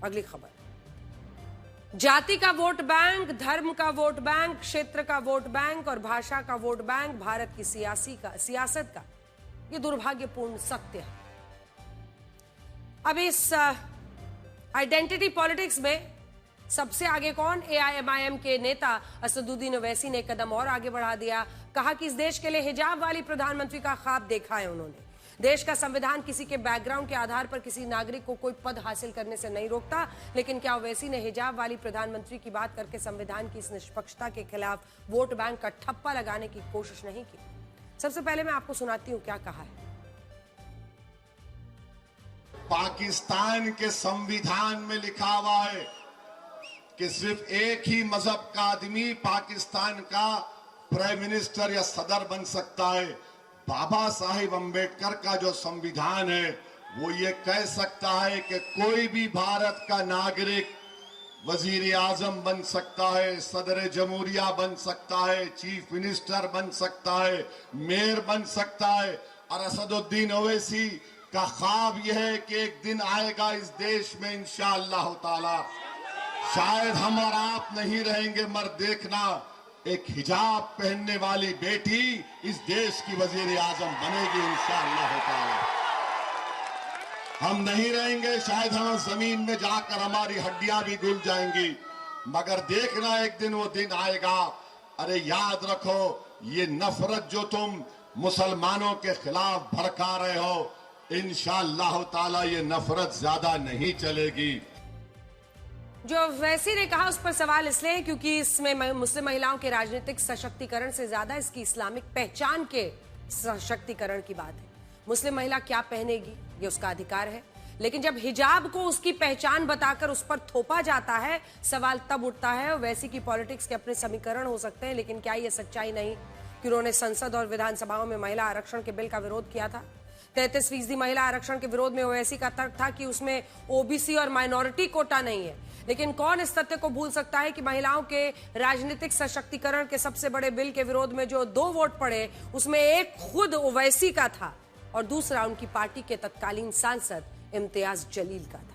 अगली खबर, जाति का वोट बैंक, धर्म का वोट बैंक, क्षेत्र का वोट बैंक और भाषा का वोट बैंक भारत की सियासत का ये दुर्भाग्यपूर्ण सत्य है। अब इस आइडेंटिटी पॉलिटिक्स में सबसे आगे कौन? एआईएमआईएम के नेता असदुद्दीन ओवैसी ने कदम और आगे बढ़ा दिया। कहा कि इस देश के लिए हिजाब वाली प्रधानमंत्री का ख्वाब देखा है उन्होंने। देश का संविधान किसी के बैकग्राउंड के आधार पर किसी नागरिक को कोई पद हासिल करने से नहीं रोकता, लेकिन क्या ओवैसी ने हिजाब वाली प्रधानमंत्री की बात करके संविधान की इस निष्पक्षता के खिलाफ वोट बैंक का ठप्पा लगाने की कोशिश नहीं की? सबसे पहले मैं आपको सुनाती हूं क्या कहा है। पाकिस्तान के संविधान में लिखा हुआ है कि सिर्फ एक ही मजहब का आदमी पाकिस्तान का प्राइम मिनिस्टर या सदर बन सकता है। बाबा साहिब अंबेडकर का जो संविधान है वो ये कह सकता है कि कोई भी भारत का नागरिक वजीर आजम बन सकता है, सदर जमहूरिया बन सकता है, चीफ मिनिस्टर बन सकता है, मेयर बन सकता है। और असदुद्दीन ओवैसी का ख्वाब यह है कि एक दिन आएगा इस देश में इंशाअल्लाह ताला, शायद हम और आप नहीं रहेंगे मगर देखना, एक हिजाब पहनने वाली बेटी इस देश की वजीर आजम बनेगी इंशाअल्लाह ताला। हम नहीं रहेंगे, शायद हम जमीन में जाकर हमारी हड्डियां भी घुल जाएंगी, मगर देखना एक दिन वो दिन आएगा। अरे याद रखो, ये नफरत जो तुम मुसलमानों के खिलाफ भड़का रहे हो, इंशाअल्लाह ताला ये नफरत ज्यादा नहीं चलेगी। जो ओवैसी ने कहा उस पर सवाल इसलिए क्योंकि इसमें मुस्लिम महिलाओं के राजनीतिक सशक्तिकरण से ज्यादा इसकी इस्लामिक पहचान के सशक्तिकरण की बात है। मुस्लिम महिला क्या पहनेगी ये उसका अधिकार है, लेकिन जब हिजाब को उसकी पहचान बताकर उस पर थोपा जाता है, सवाल तब उठता है। ओवैसी की पॉलिटिक्स के अपने समीकरण हो सकते हैं, लेकिन क्या ये सच्चाई नहीं कि उन्होंने संसद और विधानसभाओं में महिला आरक्षण के बिल का विरोध किया था? 33% महिला आरक्षण के विरोध में ओवैसी का तर्क था कि उसमें ओबीसी और माइनॉरिटी कोटा नहीं है। लेकिन कौन इस तथ्य को भूल सकता है कि महिलाओं के राजनीतिक सशक्तिकरण के सबसे बड़े बिल के विरोध में जो 2 वोट पड़े, उसमें एक खुद ओवैसी का था और दूसरा उनकी पार्टी के तत्कालीन सांसद इम्तियाज जलील का था।